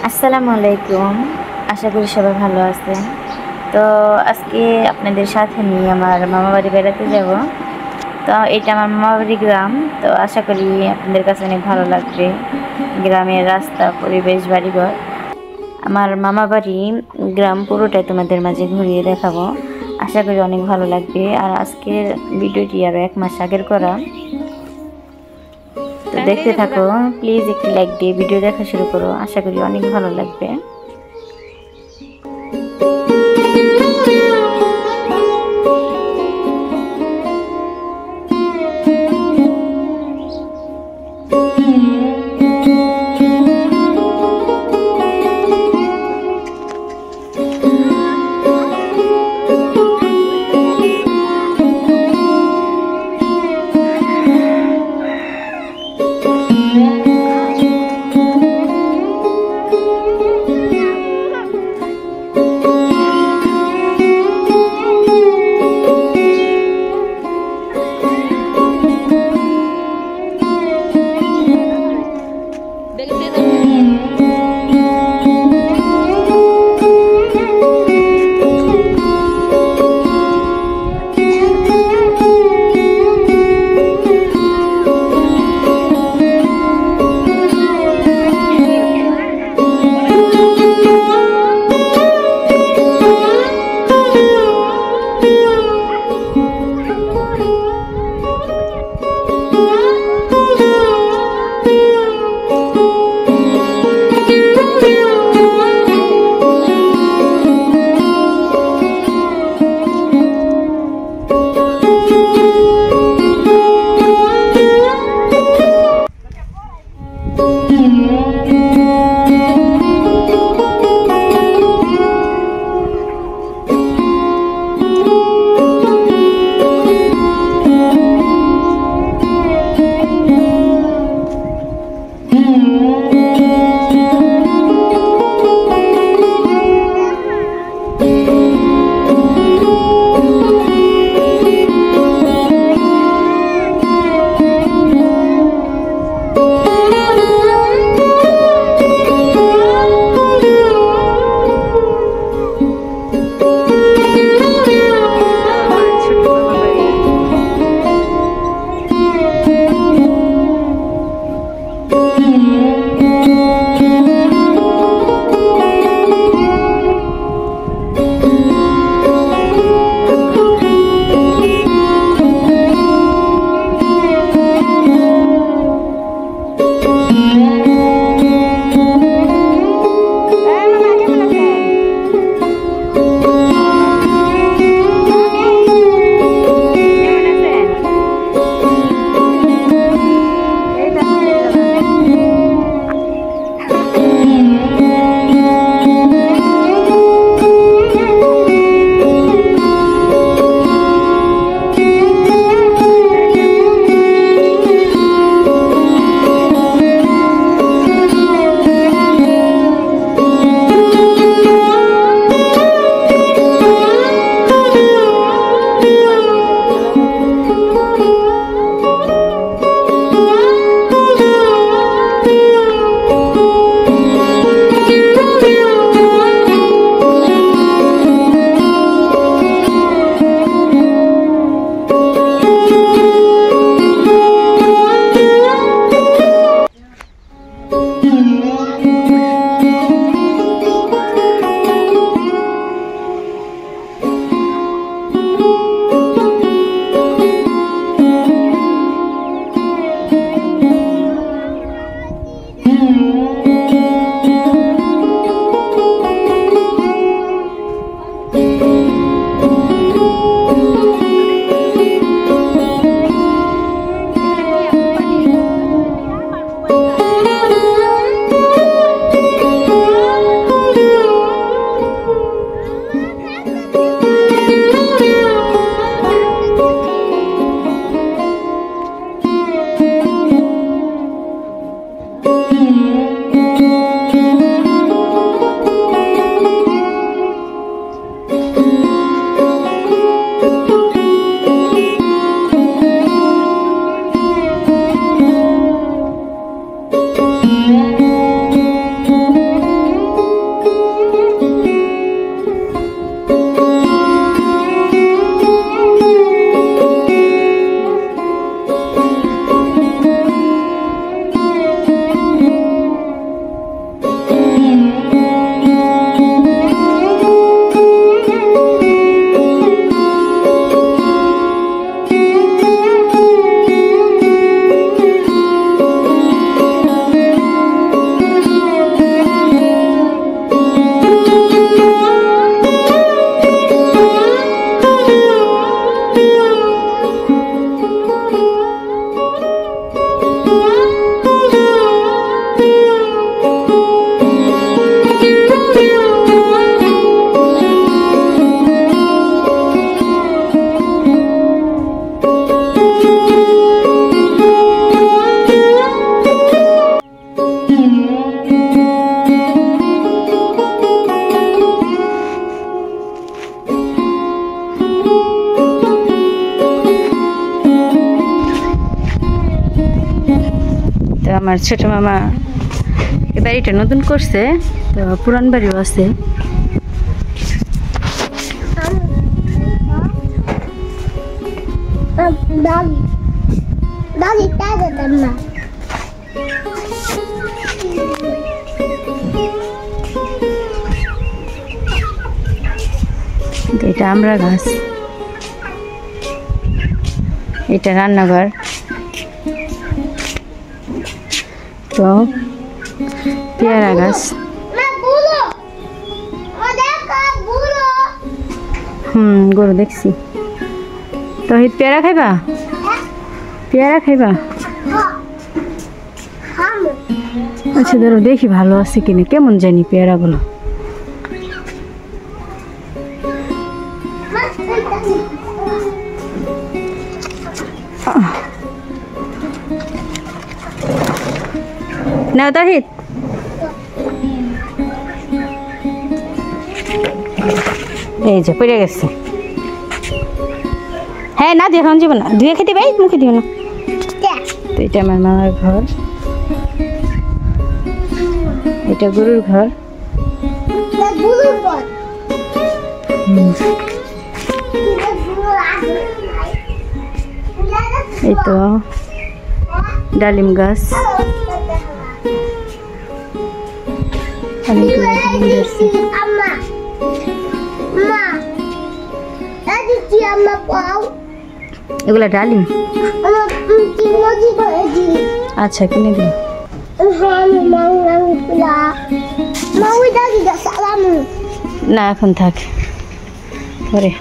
আসসালামু আলাইকুম, আশা করি সবাই ভালো আছেন। তো আজকে আপনাদের সাথে নিয়ে আমার মামা বাড়ি বেড়াতে যাব। তো এটা আমার মামা বাড়ি গ্রাম। তো আশা করি আপনাদের কাছে অনেক ভালো লাগবে। গ্রামের রাস্তা, পরিবেশ, বাড়িঘর। আমার মামা বাড়ি গ্রাম পুরোটাই তোমাদের মাঝে ঘুরিয়ে দেখাবো। আশা করি অনেক ভালো লাগবে। আর আজকের ভিডিওটি আরও 1 মাস আগের করা। তো দেখতে থাকো, প্লিজ একটি লাইক দিয়ে ভিডিও দেখা শুরু করো। আশা করি অনেক ভালো লাগবে। তো আমার ছোট মামা এই বাড়িটা নতুন করছে, তো পুরান বাড়িও আছে। এটা আমরা গাছ, এটা রান্নাঘর। তো পেয়ারা গাছ, গরু দেখছি। তো পেয়ারা খাইবা? পেয়ারা খাইবা? আচ্ছা ধরো দেখি ভালো আছে কিনা, কেমন জানি পেয়ারা গুলো। নাও তাহিদ, এই যে পড়ে গেছে। হ্যাঁ না দিয়ে এখন যাবো না, ধুয়ে খেতে পাই, মুখে দিও না। তো এটা আমার মামার ঘর, এটা গরুর ঘর। এই তো ডালিম গাছ, এগুলা ডালিম। আচ্ছা কিনে দিন। না এখন থাক, পরে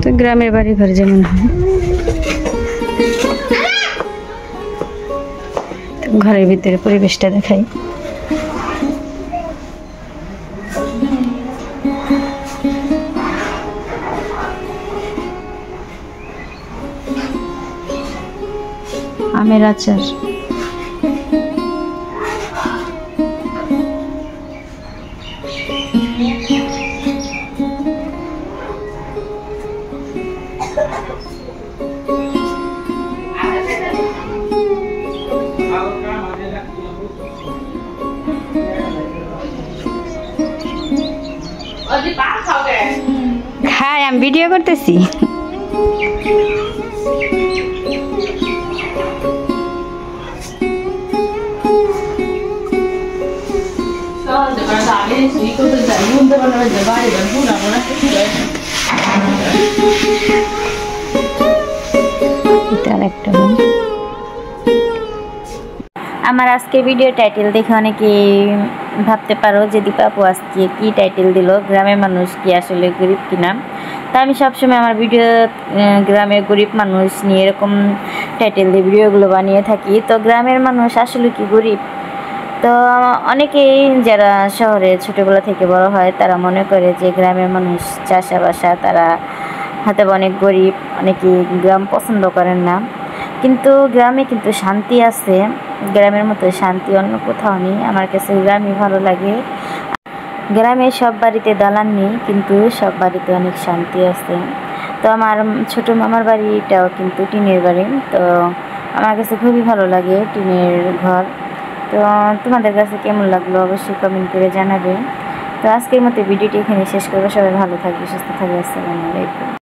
তো গ্রামের বাড়ি ঘর যেমন হয়, ঘরের ভিতরে পরিবেশটা দেখাই। আমের আচার, খাই আমি ভিডিও করতেছি। আমার আজকে ভিডিও টাইটেল দেখে অনেকে ভাবতে পারো যে দীপাপু আজকে কি টাইটেল দিল, গ্রামের মানুষ কি আসলে গরিব কিনা। তা আমি সবসময় আমার ভিডিও গ্রামের গরিব মানুষ নিয়ে এরকম টাইটেল দিয়ে ভিডিওগুলো বানিয়ে থাকি। তো গ্রামের মানুষ আসলে কি গরিব? তো অনেকেই যারা শহরে ছোটোবেলা থেকে বড় হয় তারা মনে করে যে গ্রামের মানুষ চাষাবাসা, তারা হাতে অনেক গরিব, অনেকেই গ্রাম পছন্দ করেন না। কিন্তু গ্রামে কিন্তু শান্তি আছে, গ্রামের মতো শান্তি অন্য কোথাও নেই। আমার কাছে গ্রামই ভালো লাগে। গ্রামে সব বাড়িতে দালান নেই, কিন্তু সব বাড়িতে অনেক শান্তি আছে। তো আমার ছোটো মামার বাড়িটাও কিন্তু টিনের বাড়ি, তো আমার কাছে খুবই ভালো লাগে টিনের ঘর। তো তোমাদের কাছে কেমন লাগলো অবশ্যই কমেন্ট করে জানাবে। তো আজকের মতো ভিডিওটি এখানে শেষ করবো। সবাই ভালো থাকবে, সুস্থ থাকবে। আসসালামু আলাইকুম।